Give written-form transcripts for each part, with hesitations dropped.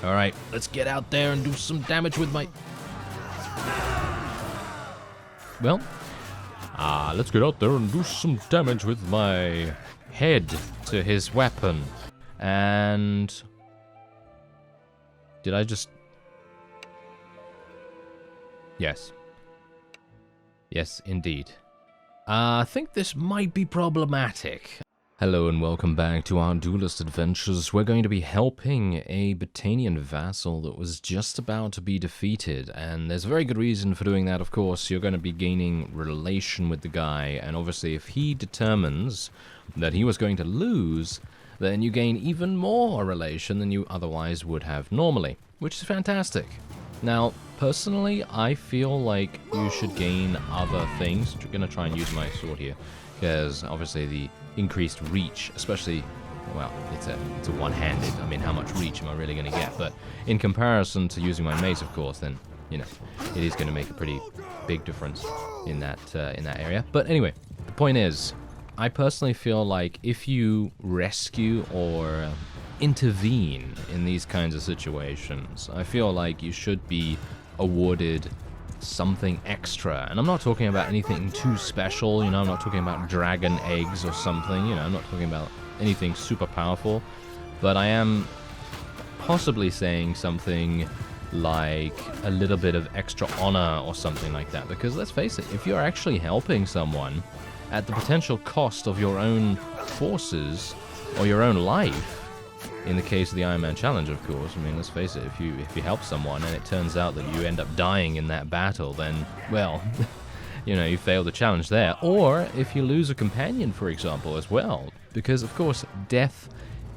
Alright, let's get out there and do some damage with my... Well, let's get out there and do some damage with my head to his weapon. And... Did I just... Yes. Yes, indeed. I think this might be problematic. Hello and welcome back to our Duelist adventures. We're going to be helping a Botanian vassal that was just about to be defeated, and there's a very good reason for doing that, of course. You're going to be gaining relation with the guy, and obviously if he determines that he was going to lose, then you gain even more relation than you otherwise would have normally, which is fantastic. Now, personally, I feel like you should gain other things. I'm going to try and use my sword here, because obviously the increased reach, especially, well, it's a one-handed. I mean, how much reach am I really going to get? But in comparison to using my mace, of course, then, you know, it is going to make a pretty big difference in that area. But anyway, the point is, I personally feel like if you rescue or intervene in these kinds of situations, I feel like you should be awarded something extra. And I'm not talking about anything too special, you know, I'm not talking about dragon eggs or something, you know, I'm not talking about anything super powerful, but I am possibly saying something like a little bit of extra honor or something like that, because let's face it, if you're actually helping someone at the potential cost of your own forces or your own life, in the case of the Iron Man Challenge, of course, I mean, let's face it, if you help someone and it turns out that you end up dying in that battle, then, well, you know, you fail the challenge there. Or if you lose a companion, for example, as well, because, of course, death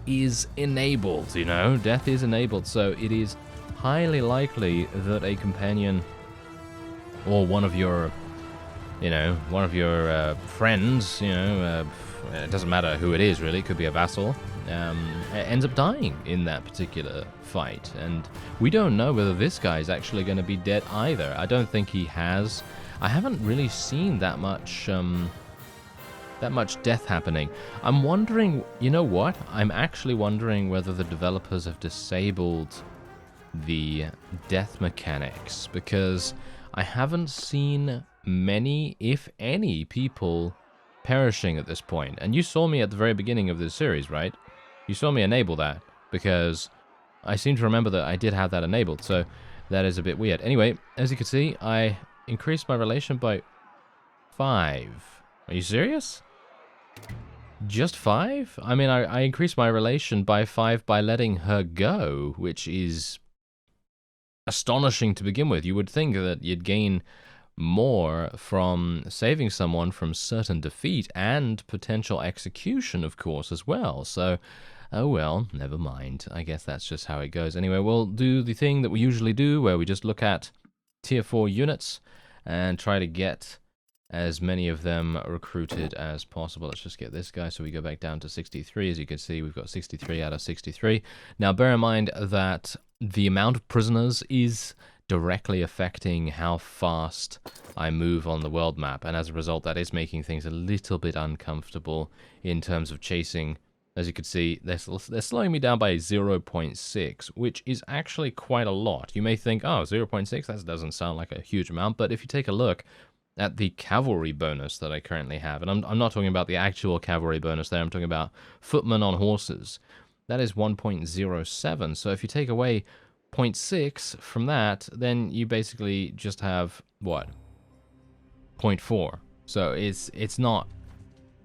is enabled, you know, death is enabled, so it is highly likely that a companion or one of your, you know, friends, you know, it doesn't matter who it is, really, it could be a vassal, ends up dying in that particular fight, and we don't know whether this guy is actually going to be dead either. I don't think he has. I haven't really seen that much death happening. I'm wondering, you know what? I'm actually wondering whether the developers have disabled the death mechanics, because I haven't seen many, if any, people perishing at this point. And you saw me at the very beginning of this series, right? You saw me enable that, because I seem to remember that I did have that enabled, so that is a bit weird. Anyway, as you can see, I increased my relation by 5. Are you serious? Just 5? I mean, I increased my relation by 5 by letting her go, which is astonishing to begin with. You would think that you'd gain more from saving someone from certain defeat and potential execution, of course, as well. So, oh well, never mind. I guess that's just how it goes. Anyway, we'll do the thing that we usually do, where we just look at tier 4 units and try to get as many of them recruited as possible. Let's just get this guy, so we go back down to 63. As you can see, we've got 63 out of 63. Now, bear in mind that the amount of prisoners is directly affecting how fast I move on the world map, and as a result that is making things a little bit uncomfortable in terms of chasing. As you can see, they're slowing me down by 0.6, which is actually quite a lot. You may think, oh, 0.6, that doesn't sound like a huge amount, but if you take a look at the cavalry bonus that I currently have, and I'm not talking about the actual cavalry bonus there, I'm talking about footmen on horses, that is 1.07, so if you take away 0.6 from that, then you basically just have, what, 0.4. So it's not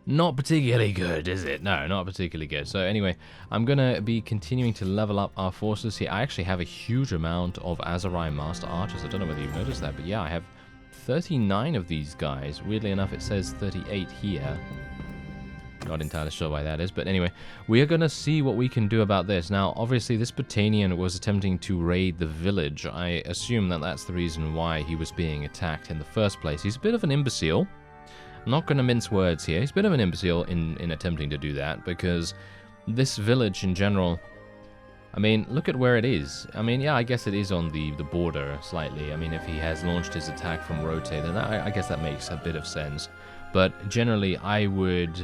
particularly good, is it? No, not particularly good. So anyway, I'm going to be continuing to level up our forces here. I actually have a huge amount of Azurai Master Archers. I don't know whether you've noticed that, but yeah, I have 39 of these guys. Weirdly enough, it says 38 here. Not entirely sure why that is, but anyway, we are going to see what we can do about this. Now, obviously, this Botanian was attempting to raid the village. I assume that that's the reason why he was being attacked in the first place. He's a bit of an imbecile. I'm not going to mince words here. He's a bit of an imbecile in attempting to do that, because this village in general, I mean, look at where it is. I mean, yeah, I guess it is on the border slightly. I mean, if he has launched his attack from Rote, then I guess that makes a bit of sense. But generally, I would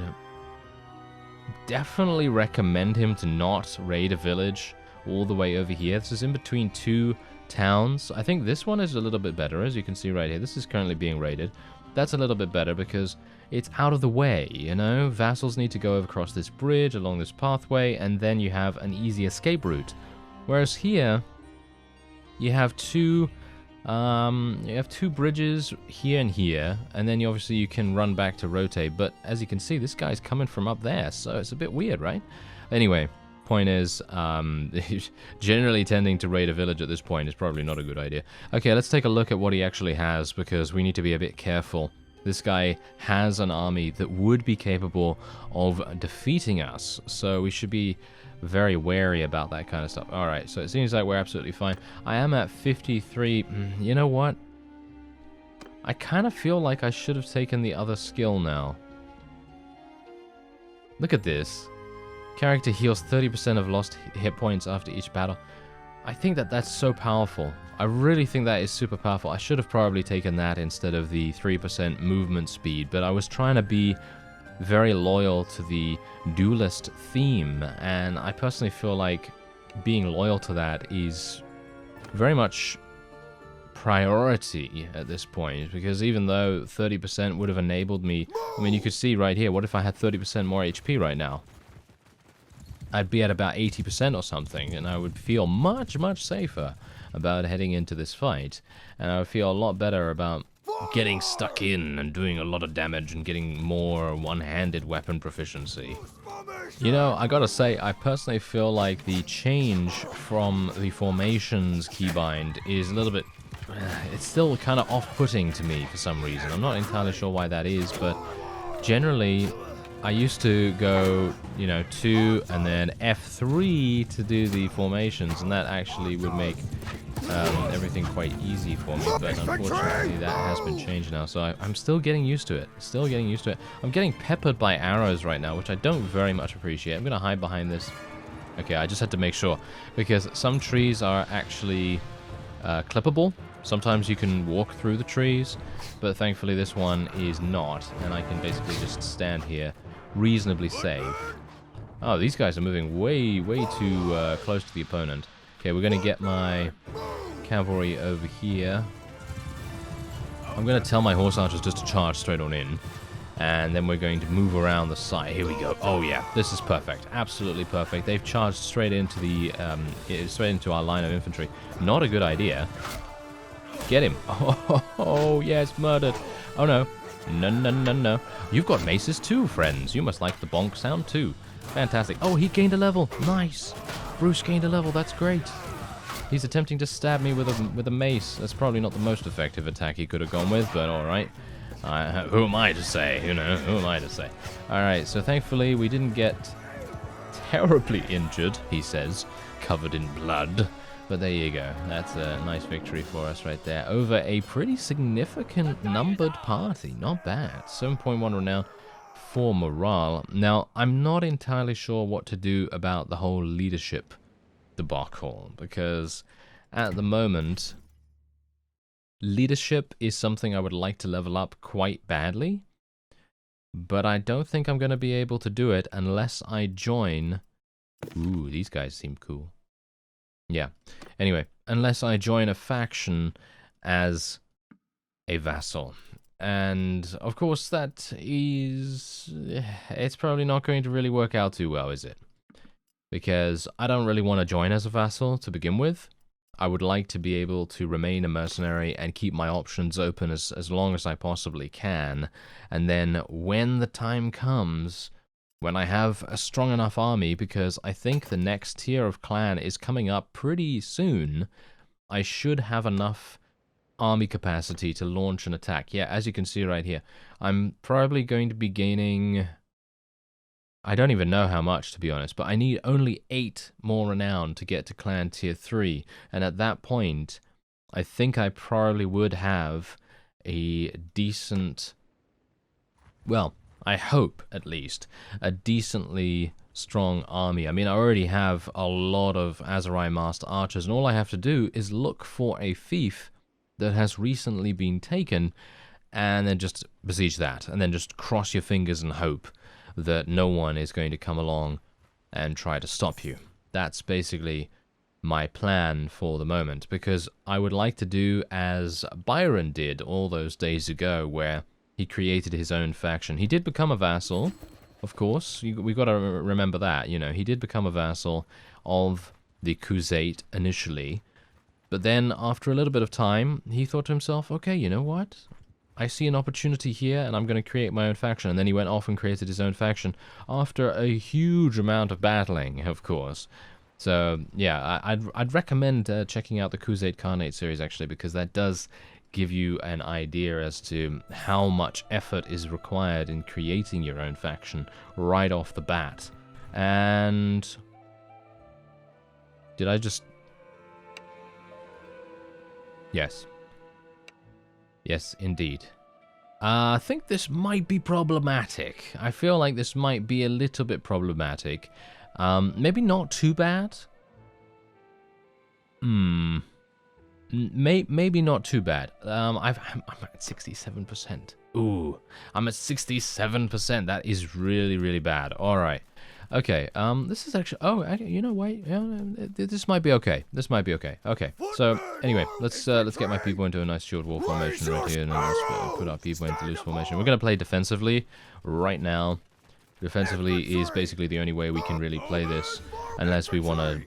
definitely recommend him to not raid a village all the way over here. This is in between two towns. I think this one is a little bit better, as you can see right here. This is currently being raided. That's a little bit better because it's out of the way, you know? Vassals need to go across this bridge, along this pathway, and then you have an easy escape route. Whereas here, you have two bridges here and here, and then obviously you can run back to rotate. But as you can see, this guy's coming from up there, so it's a bit weird, right? Anyway, point is, generally tending to raid a village at this point is probably not a good idea. Okay, let's take a look at what he actually has, because we need to be a bit careful. This guy has an army that would be capable of defeating us, so we should be very wary about that kind of stuff. Alright, so it seems like we're absolutely fine. I am at 53. You know what? I kind of feel like I should have taken the other skill now. Look at this. Character heals 30% of lost hit points after each battle. I think that that's so powerful. I really think that is super powerful. I should have probably taken that instead of the 3% movement speed, but I was trying to be very loyal to the Duelist theme, and I personally feel like being loyal to that is very much priority at this point, because even though 30% would have enabled me, I mean, you could see right here, what if I had 30% more HP right now? I'd be at about 80% or something, and I would feel much, much safer about heading into this fight, and I would feel a lot better about getting stuck in and doing a lot of damage and getting more one-handed weapon proficiency. You know, I gotta say, I personally feel like the change from the formations keybind is a little bit... it's still kind of off-putting to me for some reason. I'm not entirely sure why that is, but generally I used to go, you know, 2 and then F3 to do the formations, and that actually would make everything quite easy for me, but unfortunately that has been changed now, so I'm still getting used to it. I'm getting peppered by arrows right now, which I don't very much appreciate. I'm gonna hide behind this. Okay, I just had to make sure, because some trees are actually clippable. Sometimes you can walk through the trees, but thankfully this one is not, and I can basically just stand here reasonably safe. Oh, these guys are moving way too close to the opponent. Okay, we're going to get my cavalry over here. I'm going to tell my horse archers just to charge straight on in. And then we're going to move around the side. Here we go. Oh yeah, this is perfect. Absolutely perfect. They've charged straight into the straight into our line of infantry. Not a good idea. Get him. Oh yes, murdered. Oh no. No. You've got maces too, friends. You must like the bonk sound too. Fantastic. Oh, he gained a level. Nice. Bruce gained a level. That's great. He's attempting to stab me with a mace. That's probably not the most effective attack he could have gone with, but all right. Who am I to say? You know, who am I to say? All right. So thankfully we didn't get terribly injured. He says, covered in blood. But there you go. That's a nice victory for us right there over a pretty significant numbered party. Not bad. 7.1 renown. 4 morale. Now, I'm not entirely sure what to do about the whole leadership debacle, because at the moment, leadership is something I would like to level up quite badly, but I don't think I'm going to be able to do it unless I join... Ooh, these guys seem cool. Yeah. Anyway, unless I join a faction as a vassal. And, of course, that is... it's probably not going to really work out too well, is it? Because I don't really want to join as a vassal to begin with. I would like to be able to remain a mercenary and keep my options open as long as I possibly can. And then when the time comes, when I have a strong enough army, because I think the next tier of clan is coming up pretty soon, I should have enough army capacity to launch an attack. Yeah, as you can see right here, I'm probably going to be gaining... I don't even know how much, to be honest, but I need only 8 more renown to get to clan tier 3, and at that point, I think I probably would have a decent... well, I hope, at least, a decently strong army. I mean, I already have a lot of Aserai Master Archers, and all I have to do is look for a fief that has recently been taken, and then just besiege that, and then just cross your fingers and hope that no one is going to come along and try to stop you. That's basically my plan for the moment, because I would like to do as Byron did all those days ago, where he created his own faction. He did become a vassal, of course. We've got to remember that, you know. He did become a vassal of the Crusade initially, but then after a little bit of time, he thought to himself, okay, you know what? I see an opportunity here, and I'm going to create my own faction. And then he went off and created his own faction after a huge amount of battling, of course. So, yeah, I'd recommend checking out the Crusade Khanate series, actually, because that does give you an idea as to how much effort is required in creating your own faction right off the bat. And did I just... Yes. Yes, indeed. I think this might be problematic. I feel like this might be a little bit problematic. Maybe not too bad. Maybe not too bad. I'm at 67%. Ooh, I'm at 67%. That is really, really bad. All right. Okay. This is actually. Oh, you know, wait. This might be okay. This might be okay. Okay. So anyway, let's get my people into a nice short wall formation right here, and let's put our people into loose formation. We're gonna play defensively right now. Defensively is basically the only way we can really play this, unless we want to,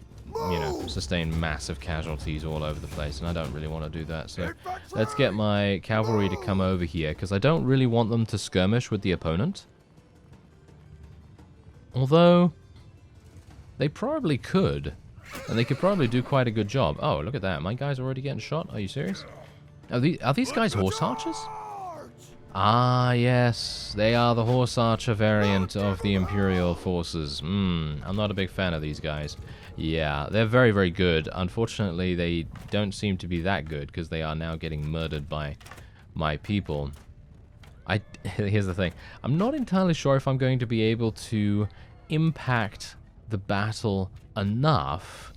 you know, sustain massive casualties all over the place, and I don't really want to do that. So let's get my cavalry to come over here, because I don't really want them to skirmish with the opponent. Although, they probably could, and they could probably do quite a good job. Oh, look at that. My guy's already getting shot. Are you serious? Are these guys horse archers? Ah, yes. They are the horse archer variant of the Imperial forces. I'm not a big fan of these guys. Yeah, they're very, very good. Unfortunately, they don't seem to be that good, because they are now getting murdered by my people. Here's the thing. I'm not entirely sure if I'm going to be able to impact the battle enough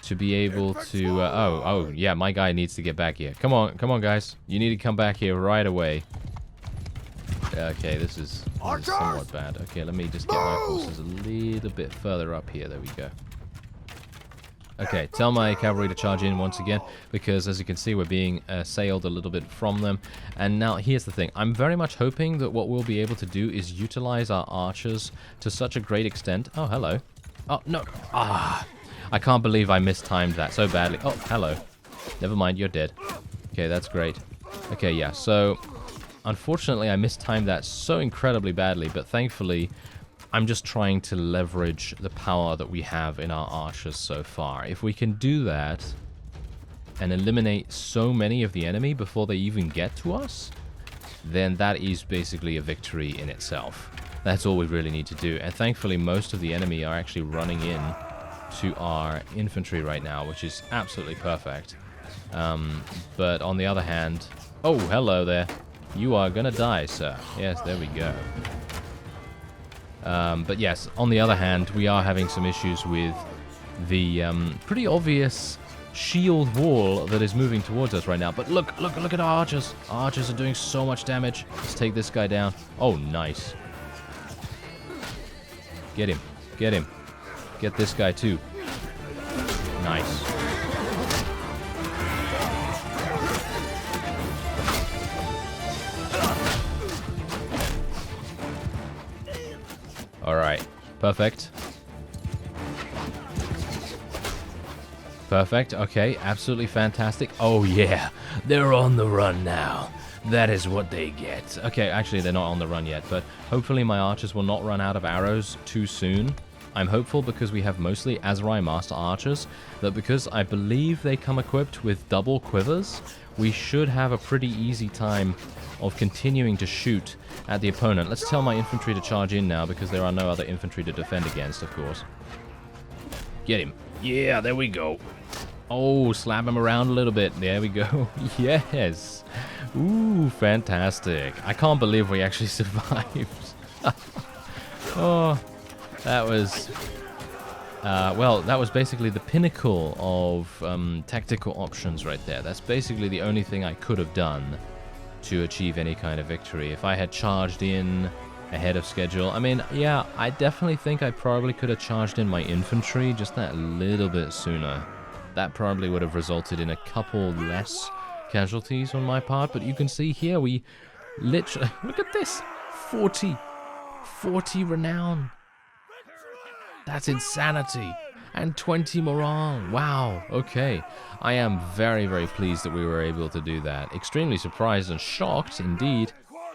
to be able to... oh, yeah, my guy needs to get back here. Come on, guys. You need to come back here right away. Okay, this is somewhat bad. Okay, let me just get my forces a little bit further up here. There we go. Okay, tell my cavalry to charge in once again, because as you can see, we're being assailed a little bit from them. And now, here's the thing. I'm very much hoping that what we'll be able to do is utilize our archers to such a great extent. Oh, hello. Oh, no. Ah, I can't believe I mistimed that so badly. Oh, hello. Never mind, you're dead. Okay, that's great. Okay, yeah, so... Unfortunately, I mistimed that so incredibly badly, but thankfully, I'm just trying to leverage the power that we have in our archers so far. If we can do that and eliminate so many of the enemy before they even get to us, then that is basically a victory in itself. That's all we really need to do. And thankfully, most of the enemy are actually running in to our infantry right now, which is absolutely perfect. But on the other hand... Oh, hello there. You are gonna die, sir. Yes, there we go. But yes, on the other hand, we are having some issues with the pretty obvious shield wall that is moving towards us right now. But look at our archers. Our archers are doing so much damage. Let's take this guy down. Oh, nice. Get him. Get him. Get this guy too. Nice. Alright, perfect. Perfect, okay, absolutely fantastic. Oh yeah, they're on the run now. That is what they get. Okay, actually they're not on the run yet, but hopefully my archers will not run out of arrows too soon. I'm hopeful, because we have mostly Azurai Master Archers, that because I believe they come equipped with double quivers, we should have a pretty easy time of continuing to shoot at the opponent. Let's tell my infantry to charge in now, because there are no other infantry to defend against, of course. Get him. Yeah, there we go. Oh, slap him around a little bit. There we go. Yes. Ooh, fantastic. I can't believe we actually survived. Oh, that was... well, that was basically the pinnacle of tactical options right there. That's basically the only thing I could have done to achieve any kind of victory. If I had charged in ahead of schedule, I mean, yeah, I definitely think I probably could have charged in my infantry just that little bit sooner. that probably would have resulted in a couple less casualties on my part, but you can see here we literally, look at this, 40 renown. That's insanity. And 20 morale. Wow. Okay. I am very, very pleased that we were able to do that. Extremely surprised and shocked, indeed,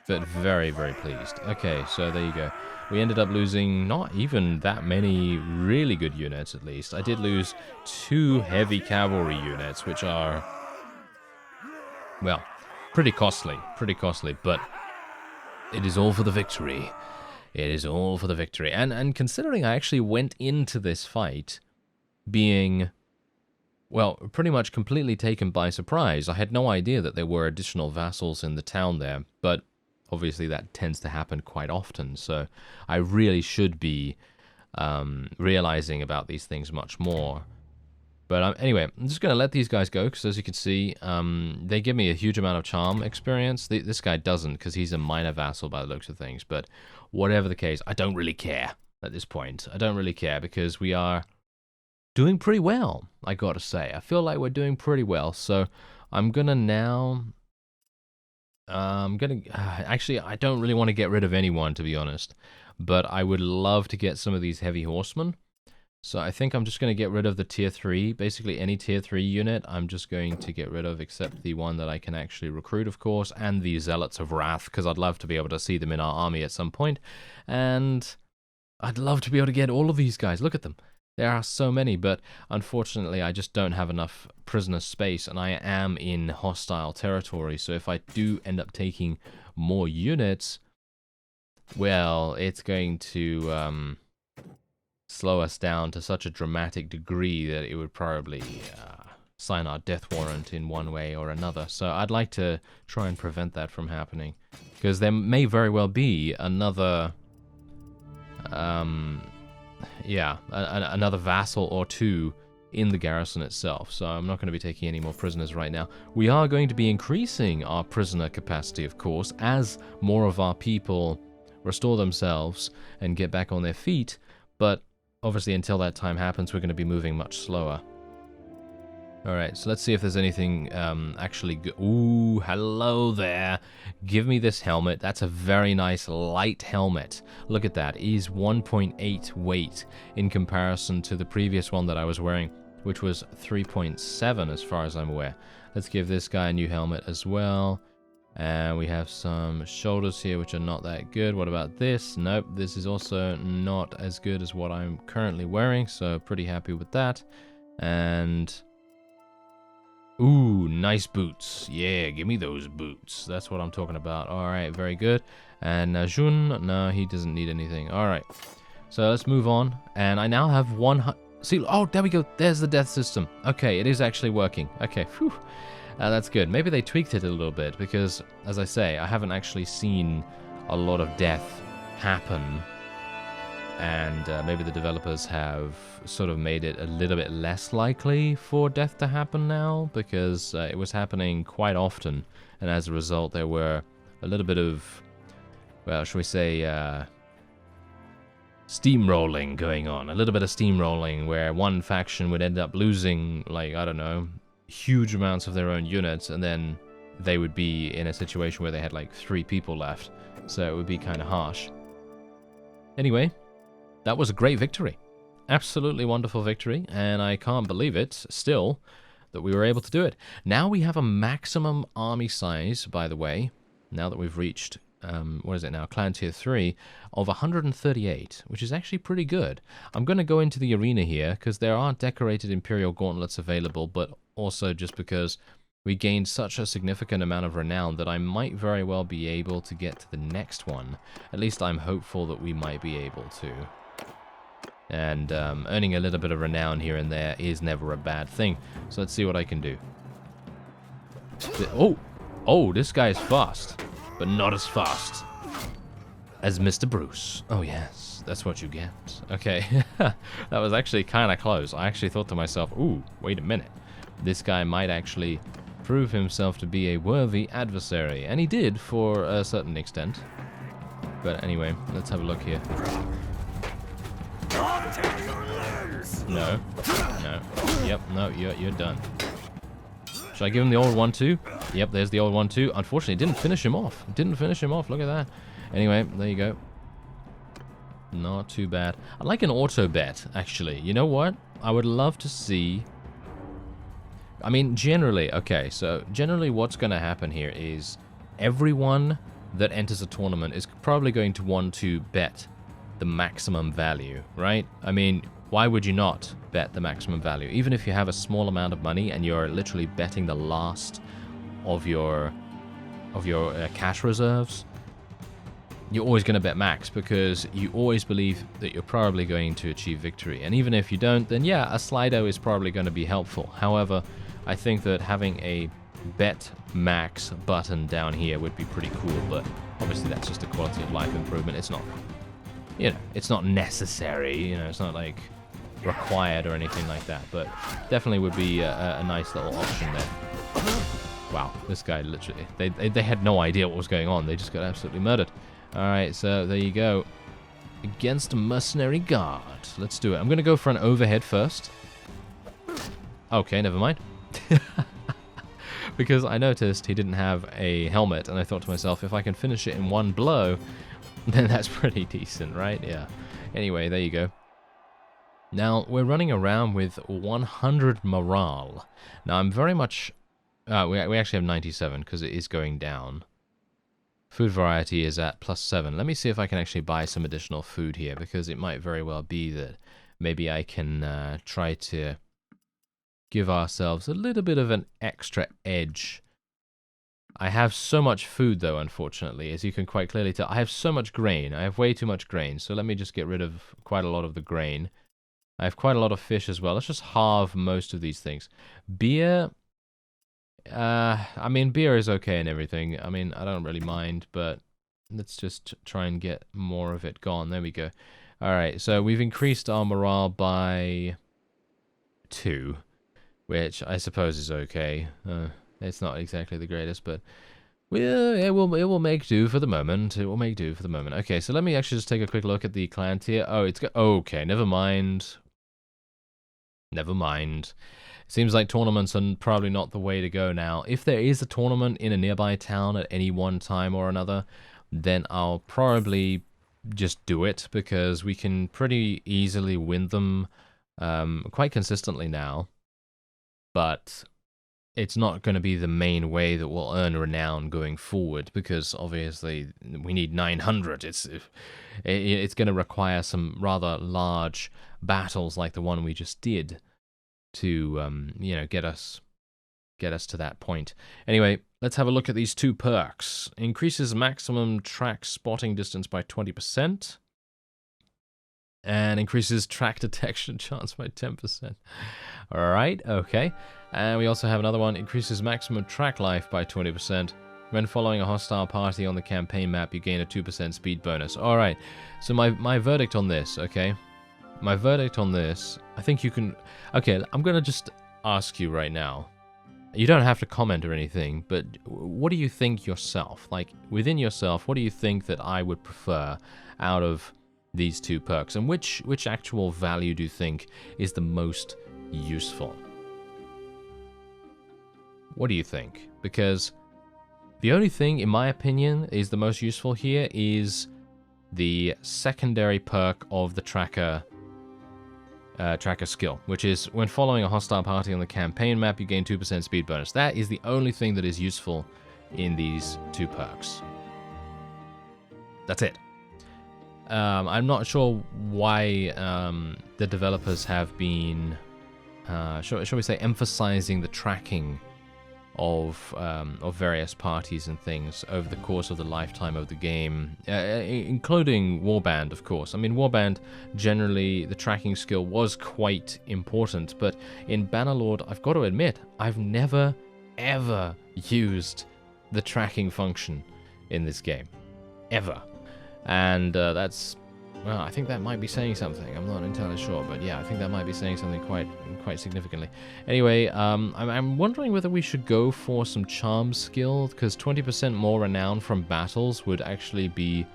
but very, very pleased. Okay, so there you go. We ended up losing not even that many really good units, at least. I did lose 2 heavy cavalry units, which are, well, pretty costly, but it is all for the victory. It is all for the victory. And considering I actually went into this fight being, well, pretty much completely taken by surprise. I had no idea that there were additional vassals in the town there, but obviously that tends to happen quite often, so I really should be realizing about these things much more. But anyway, I'm just going to let these guys go, because as you can see, they give me a huge amount of charm experience. This guy doesn't, because he's a minor vassal by the looks of things, but whatever the case, I don't really care at this point. I don't really care, because we are doing pretty well, I gotta say. I feel like we're doing pretty well, so I'm gonna now... actually, I don't really want to get rid of anyone, to be honest, but I would love to get some of these heavy horsemen. So I think I'm just going to get rid of the tier 3. Basically, any tier 3 unit, I'm just going to get rid of, except the one that I can actually recruit, of course, and the Zealots of Wrath, because I'd love to be able to see them in our army at some point. And I'd love to be able to get all of these guys. Look at them. There are so many, but unfortunately I just don't have enough prisoner space, and I am in hostile territory, so if I do end up taking more units, well, it's going to slow us down to such a dramatic degree that it would probably sign our death warrant in one way or another. So I'd like to try and prevent that from happening, because there may very well be another... another vassal or 2 in the garrison itself, so I'm not going to be taking any more prisoners right now. We are going to be increasing our prisoner capacity, of course, as more of our people restore themselves and get back on their feet, but obviously until that time happens, we're going to be moving much slower. Alright, so let's see if there's anything actually good. Ooh, hello there. Give me this helmet. That's a very nice light helmet. Look at that. It is 1.8 weight in comparison to the previous one that I was wearing, which was 3.7 as far as I'm aware. Let's give this guy a new helmet as well. And we have some shoulders here, which are not that good. What about this? Nope, this is also not as good as what I'm currently wearing, so pretty happy with that. And... ooh, nice boots. Yeah, give me those boots. That's what I'm talking about. Alright, very good. And Najun, no, he doesn't need anything. Alright, so let's move on. And I now have see, oh, there we go. There's the death system. Okay, it is actually working. Okay, phew. That's good. Maybe they tweaked it a little bit, because, as I say, I haven't actually seen a lot of death happen. And maybe the developers have sort of made it a little bit less likely for death to happen now, because it was happening quite often, and as a result there were a little bit of, well, shall we say, steamrolling going on. A little bit of steamrolling where one faction would end up losing, like, I don't know, huge amounts of their own units, and then they would be in a situation where they had like 3 people left, so it would be kind of harsh. Anyway, that was a great victory. Absolutely wonderful victory, and I can't believe it, still, that we were able to do it. Now we have a maximum army size, by the way, now that we've reached, what is it now, Clan Tier 3, of 138, which is actually pretty good. I'm going to go into the arena here, because there are decorated Imperial Gauntlets available, but also just because we gained such a significant amount of renown that I might very well be able to get to the next one. At least I'm hopeful that we might be able to. And earning a little bit of renown here and there is never a bad thing. So let's see what I can do. Oh, this guy is fast, but not as fast as Mr. Bruce. Oh yes, that's what you get. Okay, that was actually kind of close. I actually thought to myself, ooh, wait a minute. This guy might actually prove himself to be a worthy adversary. And he did, for a certain extent. But anyway, let's have a look here. I'll take your limbs! No. No. Yep, no, you're done. Should I give him the old 1-2? Yep, there's the old 1-2. Unfortunately, it didn't finish him off. It didn't finish him off. Look at that. Anyway, there you go. Not too bad. I'd like an auto bet, actually. You know what? I would love to see... I mean, generally, okay, so generally what's going to happen here is everyone that enters a tournament is probably going to want to bet the maximum value, right? I mean, why would you not bet the maximum value? Even if you have a small amount of money and you're literally betting the last of your cash reserves, you're always going to bet max because you always believe that you're probably going to achieve victory. And even if you don't, then yeah, a Slido is probably going to be helpful. However, I think that having a bet max button down here would be pretty cool, but obviously that's just a quality of life improvement. It's not, you know, it's not necessary, you know, it's not like required or anything like that, but definitely would be a nice little option there. Wow, this guy literally, they had no idea what was going on. They just got absolutely murdered. Alright, so there you go. Against a mercenary guard. Let's do it. I'm going to go for an overhead first. Okay, never mind. Because I noticed he didn't have a helmet, and I thought to myself, if I can finish it in one blow, then that's pretty decent, right? Yeah. Anyway, there you go. Now, we're running around with 100 morale. Now, I'm very much... we actually have 97, because it is going down. Food variety is at +7. Let me see if I can actually buy some additional food here, because it might very well be that maybe I can try to give ourselves a little bit of an extra edge. I have so much food, though, unfortunately, as you can quite clearly tell. I have so much grain. I have way too much grain, so let me just get rid of quite a lot of the grain. I have quite a lot of fish as well. Let's just halve most of these things. Beer... I mean, beer is okay and everything. I mean, I don't really mind, but let's just try and get more of it gone. There we go. Alright, so we've increased our morale by 2, which I suppose is okay. It's not exactly the greatest, but it will make do for the moment. It will make do for the moment. Okay, so let me actually just take a quick look at the clan tier. Oh, it's okay, never mind. Never mind. Seems like tournaments are probably not the way to go now. If there is a tournament in a nearby town at any one time or another, then I'll probably just do it, because we can pretty easily win them quite consistently now. But it's not going to be the main way that we'll earn renown going forward, because obviously we need 900. It's going to require some rather large battles like the one we just did to you know, get us to that point. Anyway, let's have a look at these 2 perks. Increases maximum track spotting distance by 20%, and increases track detection chance by 10%. All right, okay. And we also have another one. Increases maximum track life by 20%. When following a hostile party on the campaign map, you gain a 2% speed bonus. All right. So my verdict on this, okay? My verdict on this, I think you can... Okay, I'm going to just ask you right now. You don't have to comment or anything, but what do you think yourself? Like, within yourself, what do you think that I would prefer out of these 2 perks? And which actual value do you think is the most useful? What do you think? Because the only thing, in my opinion, is the most useful here is the secondary perk of the tracker skill, which is when following a hostile party on the campaign map, you gain 2% speed bonus. That is the only thing that is useful in these 2 perks. That's it. I'm not sure why the developers have been, shall we say, emphasizing the tracking of various parties and things over the course of the lifetime of the game, including Warband, of course. I mean, Warband, generally, the tracking skill was quite important, but in Bannerlord, I've got to admit, I've never, ever used the tracking function in this game. Ever. And that's... Well, I think that might be saying something. I'm not entirely sure, but yeah, I think that might be saying something quite significantly. Anyway, I'm wondering whether we should go for some charm skill, because 20% more renown from battles would actually be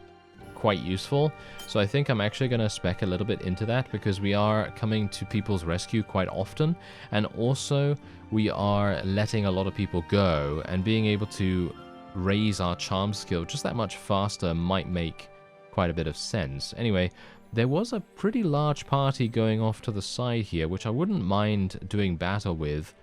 quite useful. So I think I'm actually going to spec a little bit into that, because we are coming to people's rescue quite often, and also we are letting a lot of people go, and being able to raise our charm skill just that much faster might make quite a bit of sense. Anyway, there was a pretty large party going off to the side here, which I wouldn't mind doing battle with,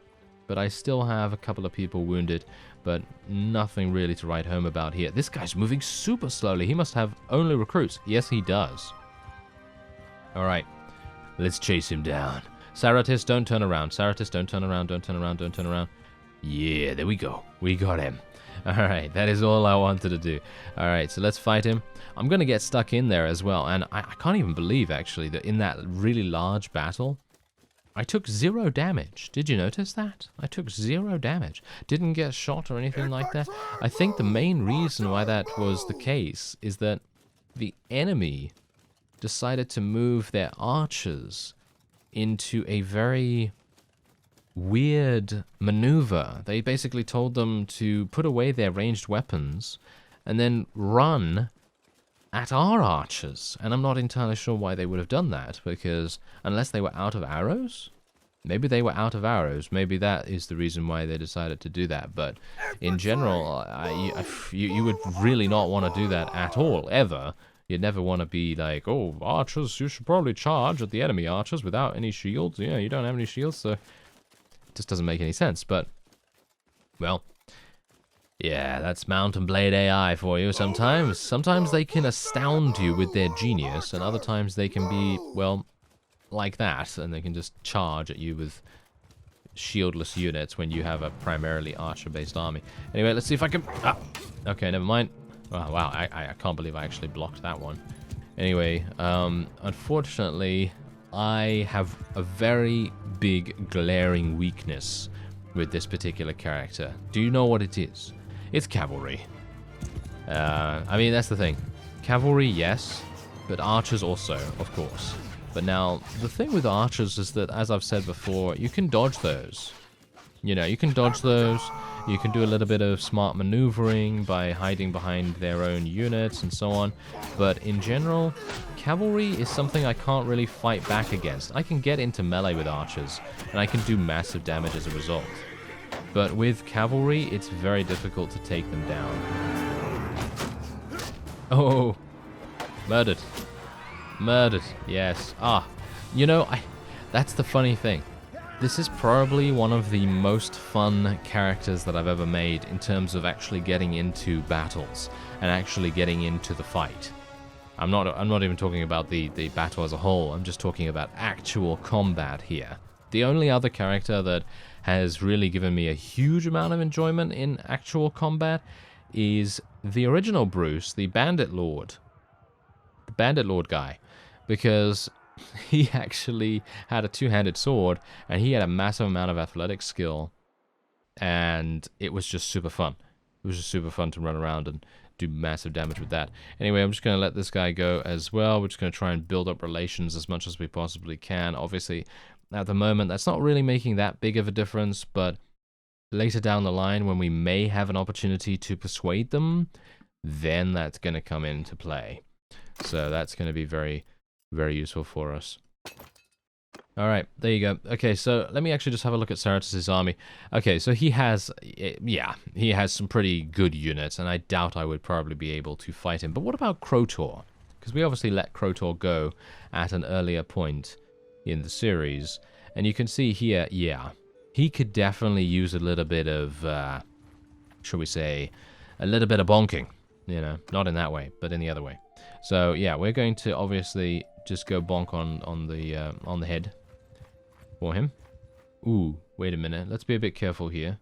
but I still have a couple of people wounded, but nothing really to write home about here. This guy's moving super slowly. He must have only recruits. Yes, he does. Alright, let's chase him down. Saratis, don't turn around. Saratis, don't turn around, don't turn around, don't turn around. Yeah, there we go. We got him. Alright, that is all I wanted to do. Alright, so let's fight him. I'm going to get stuck in there as well, and I can't even believe, actually, that in that really large battle, I took 0 damage. Did you notice that? I took 0 damage. Didn't get shot or anything like that. I think the main reason why that was the case is that the enemy decided to move their archers into a very weird maneuver. They basically told them to put away their ranged weapons and then run at our archers. And I'm not entirely sure why they would have done that, because unless they were out of arrows, maybe they were out of arrows. Maybe that is the reason why they decided to do that. But in general, you would really not want to do that at all, ever. You'd never want to be like, oh, archers, you should probably charge at the enemy archers without any shields. Yeah, you don't have any shields, so it just doesn't make any sense. But, well, yeah, that's Mount and Blade AI for you sometimes. Sometimes they can astound you with their genius, and other times they can be, well, like that, and they can just charge at you with shieldless units when you have a primarily archer-based army. Anyway, let's see if I can... Ah, okay, never mind. Oh, wow, I can't believe I actually blocked that one. Anyway, unfortunately, I have a very big glaring weakness with this particular character. Do you know what it is? It's cavalry. I mean, that's the thing. Cavalry, yes, but archers also, of course. But now, the thing with archers is that, as I've said before, you can dodge those. You know, you can dodge those. You can do a little bit of smart maneuvering by hiding behind their own units and so on. But in general, cavalry is something I can't really fight back against. I can get into melee with archers, and I can do massive damage as a result. But with cavalry, it's very difficult to take them down. Oh, murdered. Murdered, yes. Ah, you know, that's the funny thing. This is probably one of the most fun characters that I've ever made in terms of actually getting into battles and actually getting into the fight. I'm not even talking about the battle as a whole. I'm just talking about actual combat here. The only other character that has really given me a huge amount of enjoyment in actual combat is the original Bruce, the Bannerlord. The Bannerlord guy. Because he actually had a two-handed sword, and he had a massive amount of athletic skill, and it was just super fun. It was just super fun to run around and do massive damage with that. Anyway, I'm just going to let this guy go as well. We're just going to try and build up relations as much as we possibly can. Obviously, at the moment, that's not really making that big of a difference, but later down the line, when we may have an opportunity to persuade them, then that's going to come into play. So that's going to be very, very useful for us. Alright, there you go. Okay, so let me actually just have a look at Saratis' army. Okay, so he has, yeah, he has some pretty good units, and I doubt I would probably be able to fight him. But what about Krotor? Because we obviously let Krotor go at an earlier point in the series. And you can see here, yeah, he could definitely use a little bit of, shall we say, a little bit of bonking. You know, not in that way, but in the other way. So, yeah, we're going to obviously just go bonk on the head for him. Ooh, wait a minute. Let's be a bit careful here.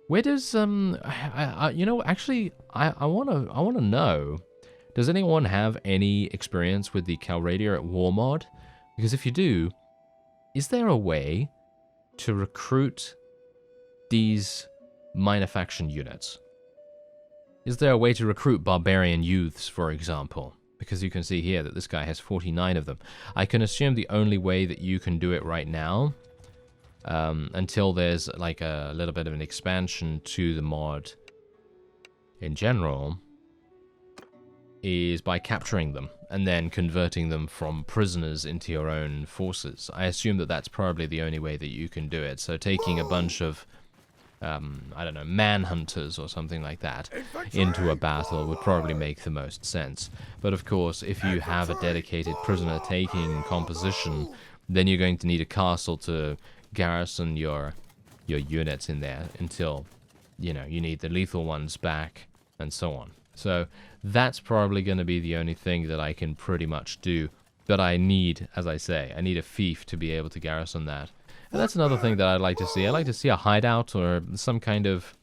Where does you know, actually, I wanna know. Does anyone have any experience with the Calradia at War mod? Because if you do, is there a way to recruit these minor faction units? Is there a way to recruit barbarian youths, for example? Because you can see here that this guy has 49 of them. I can assume the only way that you can do it right now, until there's like a little bit of an expansion to the mod in general, is by capturing them and then converting them from prisoners into your own forces. I assume that that's probably the only way that you can do it. So taking a bunch of, I don't know, manhunters or something like that into a battle would probably make the most sense. But of course, if you have a dedicated prisoner-taking composition, then you're going to need a castle to garrison your units in there until, you know, you need the lethal ones back and so on. So that's probably going to be the only thing that I can pretty much do. But I need, as I say, I need a fief to be able to garrison that. And that's another thing that I'd like to see. I'd like to see a hideout or some kind of,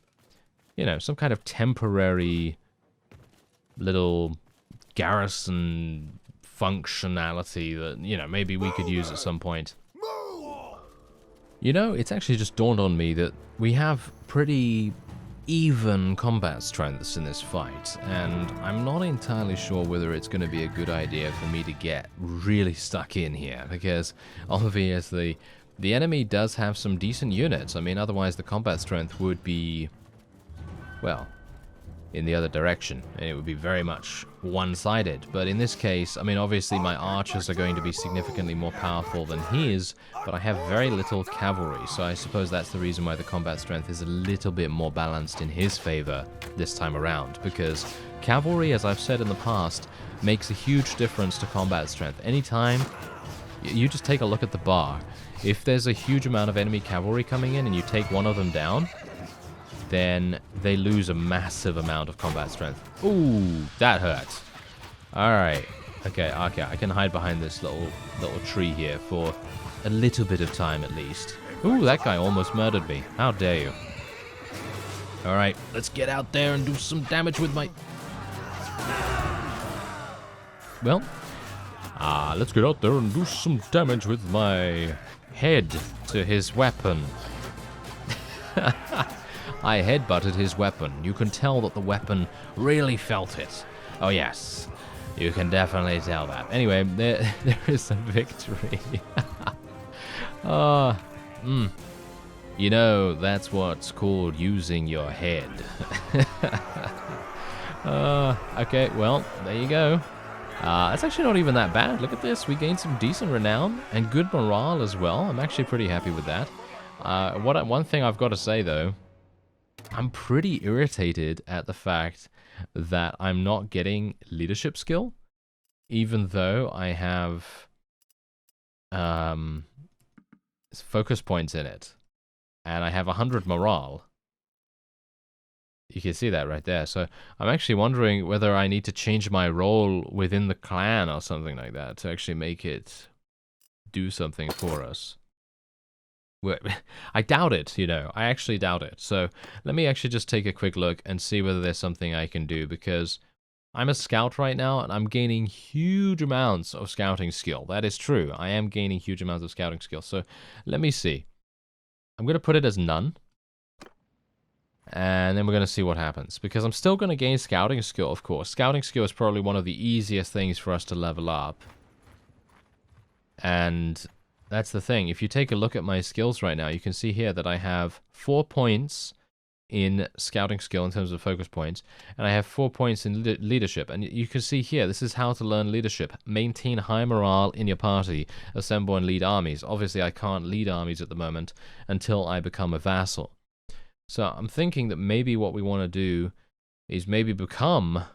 you know, some kind of temporary little garrison functionality that, you know, maybe we could use at some point. You know, it's actually just dawned on me that we have pretty even combat strengths in this fight, and I'm not entirely sure whether it's going to be a good idea for me to get really stuck in here, because obviously the enemy does have some decent units. I mean, otherwise the combat strength would be, well, in the other direction, and it would be very much one-sided. But in this case, I mean, obviously my archers are going to be significantly more powerful than his, but I have very little cavalry, so I suppose that's the reason why the combat strength is a little bit more balanced in his favor this time around, because cavalry, as I've said in the past, makes a huge difference to combat strength. Anytime you just take a look at the bar, if there's a huge amount of enemy cavalry coming in and you take one of them down, then they lose a massive amount of combat strength. Ooh, that hurt. Alright. Okay, I can hide behind this little tree here for a little bit of time at least. Ooh, that guy almost murdered me. How dare you. Alright, let's get out there and do some damage with my... Well, let's get out there and do some damage with my head to his weapon. I headbutted his weapon. You can tell that the weapon really felt it. Oh yes, you can definitely tell that. Anyway, there is a victory. You know, that's what's called using your head. Okay, well, there you go. It's actually not even that bad. Look at this. We gained some decent renown and good morale as well. I'm actually pretty happy with that. One thing I've got to say, though, I'm pretty irritated at the fact that I'm not getting leadership skill, even though I have focus points in it, and I have 100 morale. You can see that right there. So I'm actually wondering whether I need to change my role within the clan or something like that to actually make it do something for us. I doubt it, you know. I actually doubt it. So let me actually just take a quick look and see whether there's something I can do, because I'm a scout right now and I'm gaining huge amounts of scouting skill. That is true. I am gaining huge amounts of scouting skill. So let me see. I'm going to put it as none. And then we're going to see what happens, because I'm still going to gain scouting skill, of course. Scouting skill is probably one of the easiest things for us to level up. And that's the thing. If you take a look at my skills right now, you can see here that I have 4 points in scouting skill in terms of focus points, and I have 4 points in leadership. And you can see here, this is how to learn leadership. Maintain high morale in your party. Assemble and lead armies. Obviously, I can't lead armies at the moment until I become a vassal. So I'm thinking that maybe what we want to do is maybe become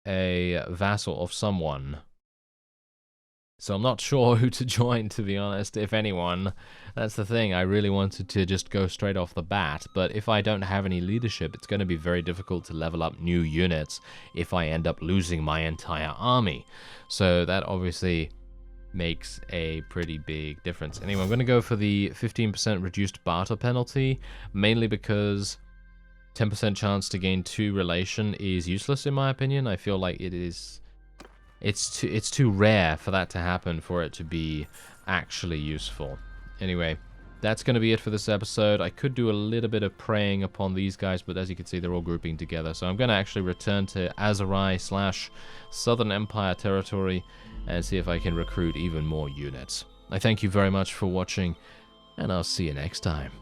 a vassal of someone. So I'm not sure who to join, to be honest, if anyone. That's the thing. I really wanted to just go straight off the bat, but if I don't have any leadership, it's going to be very difficult to level up new units if I end up losing my entire army. So that obviously makes a pretty big difference. Anyway, I'm going to go for the 15% reduced barter penalty, mainly because 10% chance to gain 2 relation is useless in my opinion. I feel like it's too rare for that to happen for it to be actually useful. Anyway, that's going to be it for this episode. I could do a little bit of preying upon these guys, but as you can see, they're all grouping together. So I'm going to actually return to Azerai/Southern Empire territory and see if I can recruit even more units. I thank you very much for watching, and I'll see you next time.